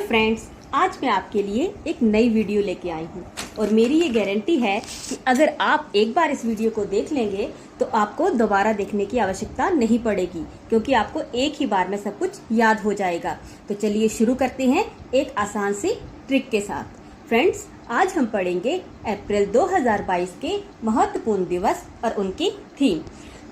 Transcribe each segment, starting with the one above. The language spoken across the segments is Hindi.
फ्रेंड्स, आज मैं आपके लिए एक नई वीडियो लेके आई हूँ और मेरी ये गारंटी है कि अगर आप एक बार इस वीडियो को देख लेंगे तो आपको दोबारा देखने की आवश्यकता नहीं पड़ेगी, क्योंकि आपको एक ही बार में सब कुछ याद हो जाएगा। तो चलिए शुरू करते हैं एक आसान सी ट्रिक के साथ। फ्रेंड्स, आज हम पढ़ेंगे अप्रैल 2022 के महत्वपूर्ण दिवस और उनकी थीम।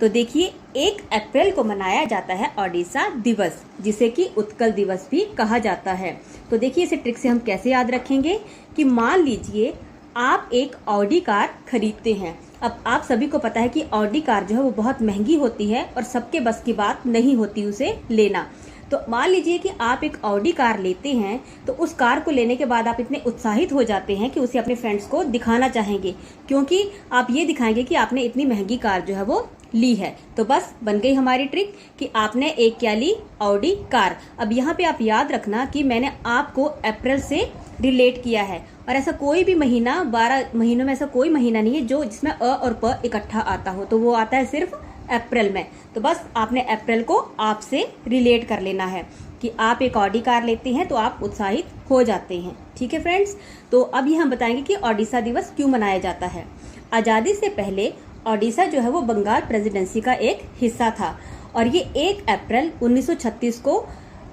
तो देखिए, 1 अप्रैल को मनाया जाता है ओडिशा दिवस, जिसे कि उत्कल दिवस भी कहा जाता है। तो देखिए, इसे ट्रिक से हम कैसे याद रखेंगे कि मान लीजिए आप एक ऑडी कार खरीदते हैं। अब आप सभी को पता है कि ऑडी कार जो है वो बहुत महंगी होती है और सबके बस की बात नहीं होती उसे लेना। तो मान लीजिए कि आप एक ऑडी कार लेते हैं, तो उस कार को लेने के बाद आप इतने उत्साहित हो जाते हैं कि उसे अपने फ्रेंड्स को दिखाना चाहेंगे, क्योंकि आप ये दिखाएंगे कि आपने इतनी महंगी कार जो है वो ली है। तो बस बन गई हमारी ट्रिक कि आपने एक क्या ली, ऑडी कार। अब यहाँ पे आप याद रखना कि मैंने आपको अप्रैल से रिलेट किया है, और ऐसा कोई भी महीना 12 महीनों में ऐसा कोई महीना नहीं है जो जिसमें अ और प इकट्ठा आता हो, तो वो आता है सिर्फ अप्रैल में। तो बस आपने अप्रैल को आपसे रिलेट कर लेना है कि आप एक ऑडी कार लेते हैं तो आप उत्साहित हो जाते हैं। ठीक है फ्रेंड्स, तो अब ये हम बताएंगे कि ओडिशा दिवस क्यों मनाया जाता है। आजादी से पहले ओडिशा जो है वो बंगाल प्रेसिडेंसी का एक हिस्सा था, और ये 1 अप्रैल 1936 को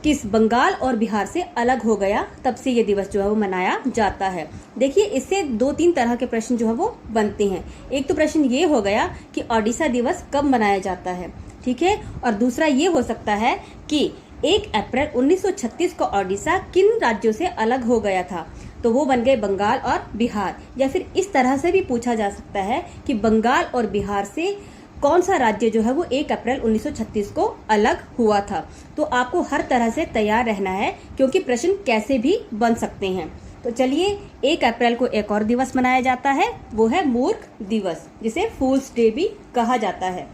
किस बंगाल और बिहार से अलग हो गया, तब से ये दिवस जो है वो मनाया जाता है। देखिए, इससे 2-3 तरह के प्रश्न जो है वो बनते हैं। एक तो प्रश्न ये हो गया कि ओडिशा दिवस कब मनाया जाता है, ठीक है, और दूसरा ये हो सकता है कि 1 अप्रैल 1936 को ओडिशा किन राज्यों से अलग हो गया था, तो वो बन गए बंगाल और बिहार। या फिर इस तरह से भी पूछा जा सकता है कि बंगाल और बिहार से कौन सा राज्य जो है वो 1 अप्रैल 1936 को अलग हुआ था। तो आपको हर तरह से तैयार रहना है, क्योंकि प्रश्न कैसे भी बन सकते हैं। तो चलिए, 1 अप्रैल को एक और दिवस मनाया जाता है, वो है मूर्ख दिवस, जिसे फूल्स डे भी कहा जाता है।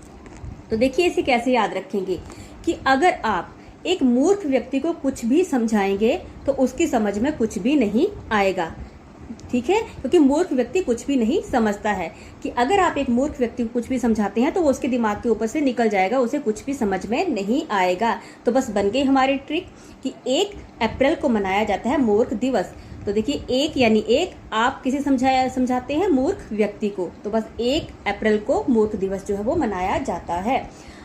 तो देखिए, इसे कैसे याद रखेंगे कि अगर आप एक मूर्ख व्यक्ति को कुछ भी समझाएंगे तो उसकी समझ में कुछ भी नहीं आएगा, ठीक है, क्योंकि मूर्ख व्यक्ति कुछ भी नहीं समझता है। कि अगर आप एक मूर्ख व्यक्ति को कुछ भी समझाते हैं तो वो उसके दिमाग के ऊपर से निकल जाएगा, उसे कुछ भी समझ में नहीं आएगा। तो बस बन गई हमारी ट्रिक कि 1 अप्रैल को मनाया जाता है मूर्ख दिवस। तो देखिए, 1 यानी 1 आप किसे समझाते हैं, मूर्ख व्यक्ति को, तो बस 1 अप्रैल को मूर्ख दिवस जो है वो मनाया जाता है।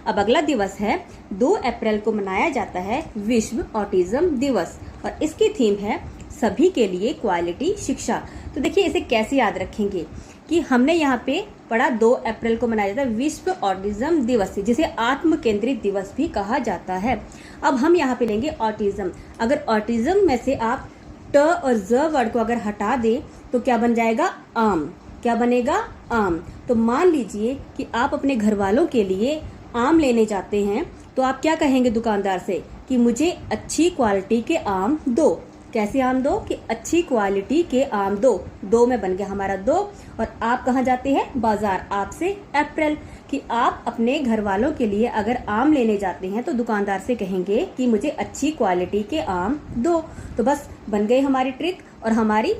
अब अगला दिवस है 2 अप्रैल को मनाया जाता है विश्व ऑटिज्म दिवस, और इसकी थीम है सभी के लिए क्वालिटी शिक्षा। तो देखिए, इसे कैसे याद रखेंगे कि हमने यहाँ पे पढ़ा 2 अप्रैल को मनाया जाता है विश्व ऑटिज्म दिवस, जिसे आत्म केंद्रित दिवस भी कहा जाता है। अब हम यहाँ पे लेंगे ऑटिज्म। अगर ऑटिज्म में से आप ट और ज वर्ड को अगर हटा दें तो क्या बन जाएगा, आम। क्या बनेगा, आम। तो मान लीजिए कि आप अपने घर वालों के लिए आम लेने जाते हैं, तो आप क्या कहेंगे दुकानदार से कि मुझे अच्छी क्वालिटी के आम दो। कैसे आम दो, कि अच्छी क्वालिटी के आम दो। 2 में बन गया हमारा 2, और आप कहाँ जाते हैं, बाजार। आपसे अप्रैल, कि आप अपने घर वालों के लिए अगर आम लेने जाते हैं तो दुकानदार से कहेंगे कि मुझे अच्छी क्वालिटी के आम दो। तो बस बन गई हमारी ट्रिक और हमारी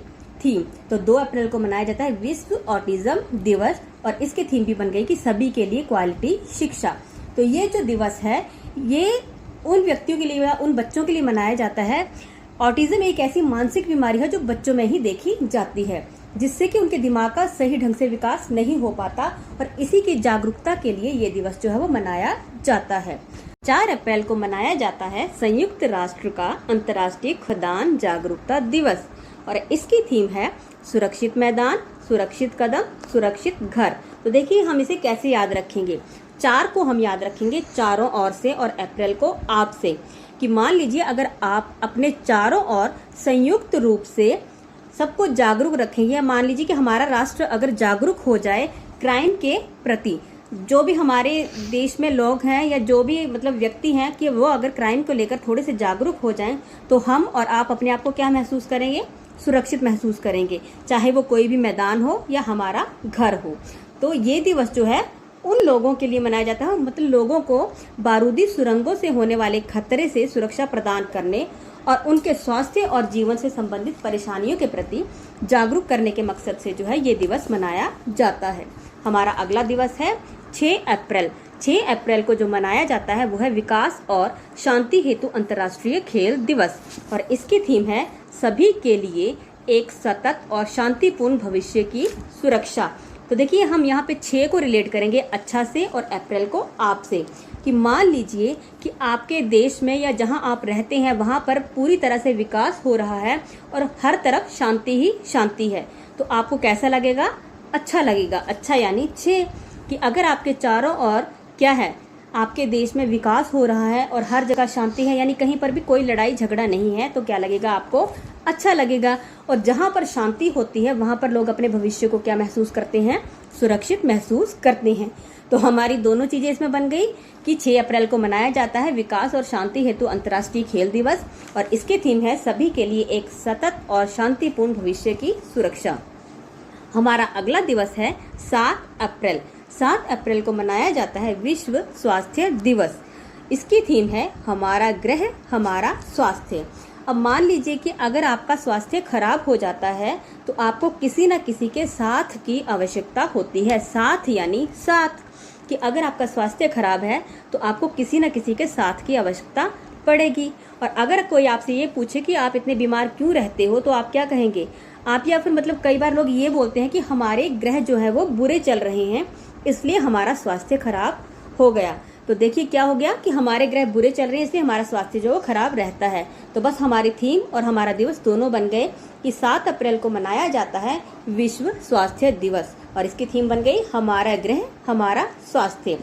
थीम। तो 2 अप्रैल को मनाया जाता है विश्व ऑटिज्म दिवस, और इसकी थीम भी बन गई कि सभी के लिए क्वालिटी शिक्षा। तो ये जो दिवस है ये उन व्यक्तियों के लिए, उन बच्चों के लिए मनाया जाता है। ऑटिज्म एक ऐसी मानसिक बीमारी है जो बच्चों में ही देखी जाती है, जिससे कि उनके दिमाग का सही ढंग से विकास नहीं हो पाता, और इसी की जागरूकता के लिए ये दिवस जो है वो मनाया जाता है। 4 अप्रैल को मनाया जाता है संयुक्त राष्ट्र का अंतर्राष्ट्रीय खुदान जागरूकता दिवस, और इसकी थीम है सुरक्षित मैदान, सुरक्षित कदम, सुरक्षित घर। तो देखिए, हम इसे कैसे याद रखेंगे। 4 को हम याद रखेंगे चारों ओर से, और अप्रैल को आप से, कि मान लीजिए अगर आप अपने चारों ओर संयुक्त रूप से सबको जागरूक रखेंगे, मान लीजिए कि हमारा राष्ट्र अगर जागरूक हो जाए क्राइम के प्रति, जो भी हमारे देश में लोग हैं या जो भी मतलब व्यक्ति हैं, कि वो अगर क्राइम को लेकर थोड़े से जागरूक हो जाएं, तो हम और आप अपने आप को क्या महसूस करेंगे, सुरक्षित महसूस करेंगे, चाहे वो कोई भी मैदान हो या हमारा घर हो। तो ये दिवस जो है उन लोगों के लिए मनाया जाता है, मतलब लोगों को बारूदी सुरंगों से होने वाले खतरे से सुरक्षा प्रदान करने और उनके स्वास्थ्य और जीवन से संबंधित परेशानियों के प्रति जागरूक करने के मकसद से जो है ये दिवस मनाया जाता है। हमारा अगला दिवस है 6 अप्रैल। 6 अप्रैल को जो मनाया जाता है वो है विकास और शांति हेतु अंतर्राष्ट्रीय खेल दिवस और इसकी थीम है सभी के लिए एक सतत और शांतिपूर्ण भविष्य की सुरक्षा। तो देखिए हम यहाँ पे 6 को रिलेट करेंगे अच्छा से और अप्रैल को आप से, कि मान लीजिए कि आपके देश में या जहाँ आप रहते हैं वहाँ पर पूरी तरह से विकास हो रहा है और हर तरफ शांति ही शांति है, तो आपको कैसा लगेगा? अच्छा लगेगा। अच्छा यानी 6 कि अगर आपके चारों ओर क्या है, आपके देश में विकास हो रहा है और हर जगह शांति है, यानी कहीं पर भी कोई लड़ाई झगड़ा नहीं है, तो क्या लगेगा आपको? अच्छा लगेगा। और जहाँ पर शांति होती है वहाँ पर लोग अपने भविष्य को क्या महसूस करते हैं? सुरक्षित महसूस करते हैं। तो हमारी दोनों चीजें इसमें बन गई कि 6 अप्रैल को मनाया जाता है विकास और शांति हेतु अंतर्राष्ट्रीय खेल दिवस और इसकी थीम है सभी के लिए एक सतत और शांतिपूर्ण भविष्य की सुरक्षा। हमारा अगला दिवस है 7 अप्रैल। 7 अप्रैल को मनाया जाता है विश्व स्वास्थ्य दिवस। इसकी थीम है हमारा ग्रह हमारा स्वास्थ्य। अब मान लीजिए कि अगर आपका स्वास्थ्य खराब हो जाता है तो आपको किसी न किसी के साथ की आवश्यकता होती है। साथ यानी साथ, कि अगर आपका स्वास्थ्य खराब है तो आपको किसी न किसी के साथ की आवश्यकता पड़ेगी। और अगर कोई आपसे ये पूछे कि आप इतने बीमार क्यों रहते हो, तो आप क्या कहेंगे? आप या फिर मतलब कई बार लोग ये बोलते हैं कि हमारे ग्रह जो है वो बुरे चल रहे हैं, इसलिए हमारा स्वास्थ्य खराब हो गया। तो देखिए क्या हो गया कि हमारे ग्रह बुरे चल रहे हैं, इसलिए हमारा स्वास्थ्य जो खराब रहता है। तो बस हमारी थीम और हमारा दिवस दोनों बन गए कि 7 अप्रैल को मनाया जाता है विश्व स्वास्थ्य दिवस और इसकी थीम बन गई हमारा ग्रह हमारा स्वास्थ्य।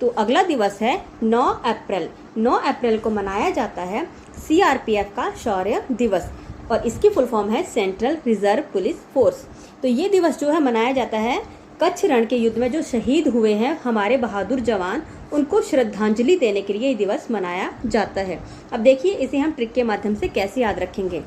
तो अगला दिवस है 9 अप्रैल। 9 अप्रैल को मनाया जाता है CRPF का शौर्य दिवस और इसकी फुल फॉर्म है सेंट्रल रिजर्व पुलिस फोर्स। तो ये दिवस जो है मनाया जाता है कच्छ रण के युद्ध में जो शहीद हुए हैं हमारे बहादुर जवान, उनको श्रद्धांजलि देने के लिए ये दिवस मनाया जाता है। अब देखिए इसे हम ट्रिक के माध्यम से कैसे याद रखेंगे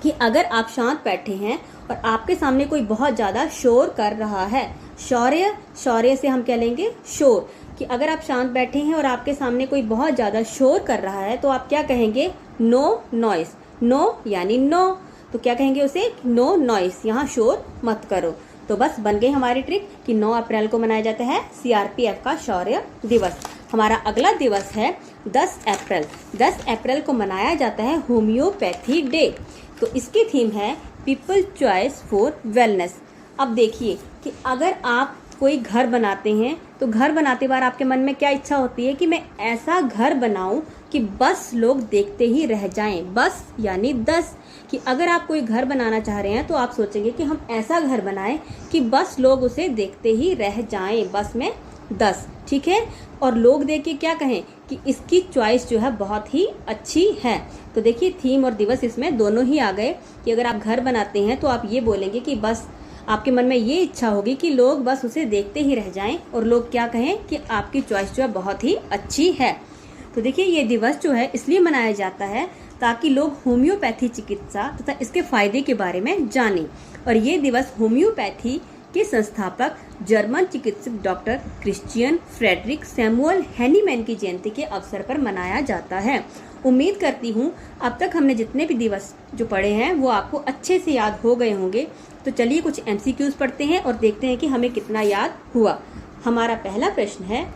कि अगर आप शांत बैठे हैं और आपके सामने कोई बहुत ज़्यादा शोर कर रहा है, शौर्य, शौर्य से हम क्या लेंगे? शोर, कि अगर आप शांत बैठे हैं और आपके सामने कोई बहुत ज़्यादा शोर कर रहा है तो आप क्या कहेंगे? No noise. नो यानी नो, तो क्या कहेंगे उसे? नो नॉइस, यहाँ शोर मत करो। तो बस बन गई हमारी ट्रिक कि 9 अप्रैल को मनाया जाता है CRPF का शौर्य दिवस। हमारा अगला दिवस है 10 अप्रैल। 10 अप्रैल को मनाया जाता है होम्योपैथी डे। तो इसकी थीम है पीपल चॉइस फॉर वेलनेस। अब देखिए कि अगर आप कोई घर बनाते हैं तो घर बनाते बार आपके मन में क्या इच्छा होती है कि मैं ऐसा घर बनाऊं कि बस लोग देखते ही रह जाएं। बस यानी 10, कि अगर आप कोई घर बनाना चाह रहे हैं तो आप सोचेंगे कि हम ऐसा घर बनाएं कि बस लोग उसे देखते ही रह जाएं, बस में 10, ठीक है। और लोग देख के क्या कहें कि इसकी चॉइस जो है बहुत ही अच्छी है। तो देखिए थीम और दिवस इसमें दोनों ही आ गए कि अगर आप घर बनाते हैं तो आप ये बोलेंगे कि बस आपके मन में ये इच्छा होगी कि लोग बस उसे देखते ही रह जाएं और लोग क्या कहें कि आपकी चॉइस जो है बहुत ही अच्छी है। तो देखिए ये दिवस जो है इसलिए मनाया जाता है ताकि लोग होम्योपैथी चिकित्सा तथा इसके फायदे के बारे में जानें। और ये दिवस होम्योपैथी के संस्थापक जर्मन चिकित्सक doctor Christian Friedrich Samuel Hahnemann की जयंती के अवसर पर मनाया जाता है। उम्मीद करती हूँ अब तक हमने जितने भी दिवस जो पढ़े हैं वो आपको अच्छे से याद हो गए होंगे। तो चलिए कुछ MCQs पढ़ते हैं और देखते हैं कि हमें कितना याद हुआ। हमारा पहला प्रश्न है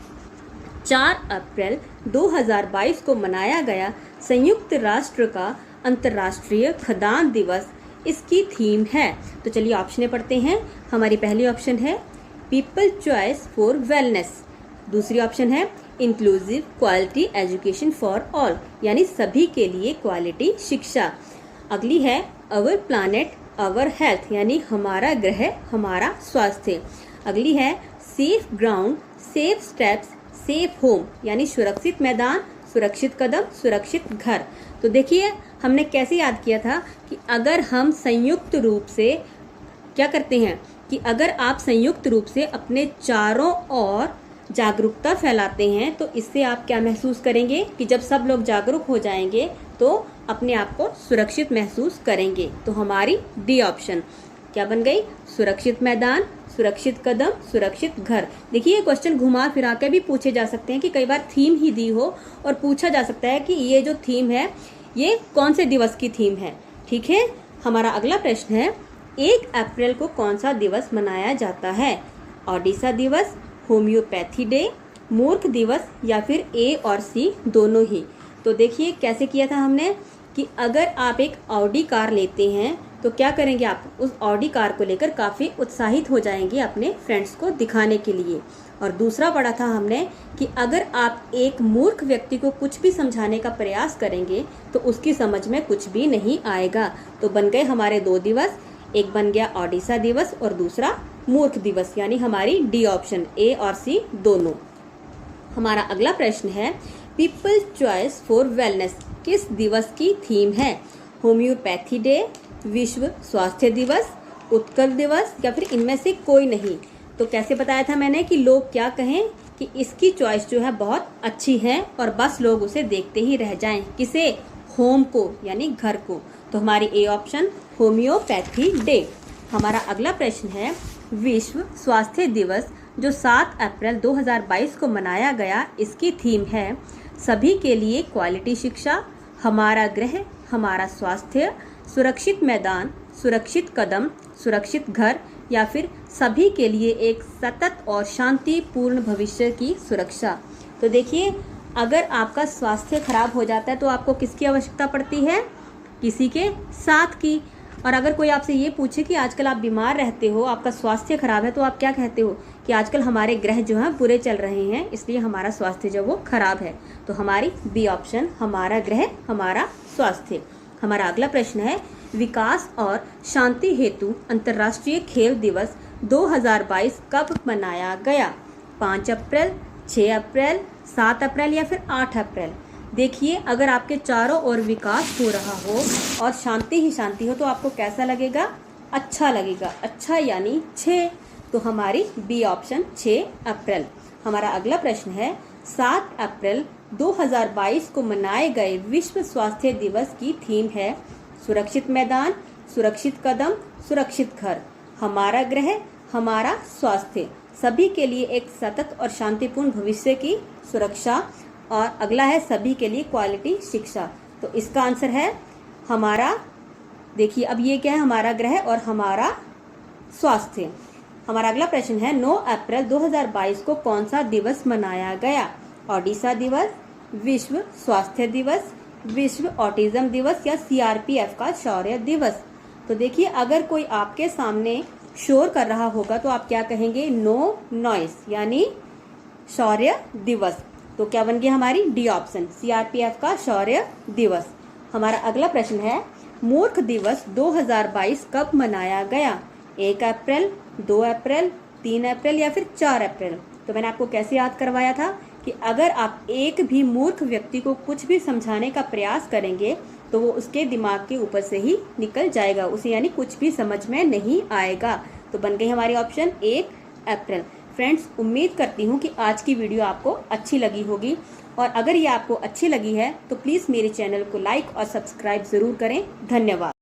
4 अप्रैल 2022 को मनाया गया संयुक्त राष्ट्र का अंतर्राष्ट्रीय खदान दिवस, इसकी थीम है। तो चलिए ऑप्शनें पढ़ते हैं। हमारी पहली ऑप्शन है पीपल चॉइस फॉर वेलनेस, दूसरी ऑप्शन है inclusive quality education for all, यानी सभी के लिए क्वालिटी शिक्षा। अगली है अवर प्लानेट अवर हेल्थ, यानी हमारा ग्रह हमारा स्वास्थ्य। अगली है safe ground safe steps safe home, यानी सुरक्षित मैदान सुरक्षित कदम सुरक्षित घर। तो देखिए हमने कैसे याद किया था कि अगर हम संयुक्त रूप से क्या करते हैं कि अगर आप संयुक्त रूप से अपने चारों ओर जागरूकता फैलाते हैं तो इससे आप क्या महसूस करेंगे कि जब सब लोग जागरूक हो जाएंगे तो अपने आप को सुरक्षित महसूस करेंगे। तो हमारी डी ऑप्शन क्या बन गई? सुरक्षित मैदान सुरक्षित कदम सुरक्षित घर। देखिए ये क्वेश्चन घुमा फिरा के भी पूछे जा सकते हैं कि कई बार थीम ही दी हो और पूछा जा सकता है कि ये जो थीम है ये कौन से दिवस की थीम है, ठीक है। हमारा अगला प्रश्न है 1 अप्रैल को कौन सा दिवस मनाया जाता है? ओडिशा दिवस, होम्योपैथी डे, मूर्ख दिवस या फिर ए और सी दोनों ही। तो देखिए कैसे किया था हमने कि अगर आप एक ऑडी कार लेते हैं तो क्या करेंगे, आप उस ऑडी कार को लेकर काफ़ी उत्साहित हो जाएंगे अपने फ्रेंड्स को दिखाने के लिए। और दूसरा पढ़ा था हमने कि अगर आप एक मूर्ख व्यक्ति को कुछ भी समझाने का प्रयास करेंगे तो उसकी समझ में कुछ भी नहीं आएगा। तो बन गए हमारे 2 दिवस, एक बन गया ओडिशा दिवस और दूसरा मूर्ख दिवस, यानी हमारी डी ऑप्शन ए और सी दोनों। हमारा अगला प्रश्न है पीपल चॉइस फॉर वेलनेस किस दिवस की थीम है? होम्योपैथी डे, विश्व स्वास्थ्य दिवस, उत्कर्ष दिवस या फिर इनमें से कोई नहीं। तो कैसे बताया था मैंने कि लोग क्या कहें कि इसकी चॉइस जो है बहुत अच्छी है और बस लोग उसे देखते ही रह जाएं। किसे? होम को, यानी घर को। तो हमारी ए ऑप्शन होम्योपैथी डे। हमारा अगला प्रश्न है विश्व स्वास्थ्य दिवस जो 7 अप्रैल 2022 को मनाया गया, इसकी थीम है सभी के लिए क्वालिटी शिक्षा, हमारा गृह हमारा स्वास्थ्य, सुरक्षित मैदान, सुरक्षित कदम, सुरक्षित घर या फिर सभी के लिए एक सतत और शांतिपूर्ण भविष्य की सुरक्षा। तो देखिए अगर आपका स्वास्थ्य खराब हो जाता है तो आपको किसकी आवश्यकता पड़ती है? किसी के साथ की। और अगर कोई आपसे ये पूछे कि आजकल आप बीमार रहते हो, आपका स्वास्थ्य खराब है, तो आप क्या कहते हो कि आजकल हमारे ग्रह जो हैं बुरे चल रहे हैं इसलिए हमारा स्वास्थ्य जो वो खराब है। तो हमारी बी ऑप्शन हमारा ग्रह हमारा स्वास्थ्य। हमारा अगला प्रश्न है विकास और शांति हेतु अंतर्राष्ट्रीय खेल दिवस 2022 कब मनाया गया? 5 अप्रैल, 6 अप्रैल, 7 अप्रैल या फिर 8 अप्रैल? देखिए अगर आपके चारों ओर विकास हो रहा हो और शांति ही शांति हो तो आपको कैसा लगेगा? अच्छा लगेगा। अच्छा यानी 6। तो हमारी बी ऑप्शन 6 अप्रैल। हमारा अगला प्रश्न है 7 अप्रैल 2022 को मनाए गए विश्व स्वास्थ्य दिवस की थीम है सुरक्षित मैदान, सुरक्षित कदम, सुरक्षित घर, हमारा गृह हमारा स्वास्थ्य, सभी के लिए एक सतत और शांतिपूर्ण भविष्य की सुरक्षा और अगला है सभी के लिए क्वालिटी शिक्षा। तो इसका आंसर है हमारा, देखिए अब ये क्या है, हमारा ग्रह और हमारा स्वास्थ्य। हमारा अगला प्रश्न है 9 अप्रैल 2022 को कौन सा दिवस मनाया गया? ओडिशा दिवस, विश्व स्वास्थ्य दिवस, विश्व ऑटिज्म दिवस या सीआरपीएफ का शौर्य दिवस? तो देखिए अगर कोई आपके सामने शोर कर रहा होगा तो आप क्या कहेंगे? नो नॉइस, यानी शौर्य दिवस। तो क्या बन गया हमारी डी ऑप्शन सीआरपीएफ का शौर्य दिवस। हमारा अगला प्रश्न है मूर्ख दिवस 2022 कब मनाया गया? 1 अप्रैल, 2 अप्रैल, 3 अप्रैल या फिर 4 अप्रैल? तो मैंने आपको कैसे याद करवाया था कि अगर आप एक भी मूर्ख व्यक्ति को कुछ भी समझाने का प्रयास करेंगे तो वो उसके दिमाग के ऊपर से ही निकल जाएगा, उसे यानी कुछ भी समझ में नहीं आएगा। तो बन गई हमारी ऑप्शन 1 अप्रैल। फ्रेंड्स उम्मीद करती हूँ कि आज की वीडियो आपको अच्छी लगी होगी और अगर ये आपको अच्छी लगी है तो प्लीज़ मेरे चैनल को लाइक और सब्सक्राइब ज़रूर करें। धन्यवाद।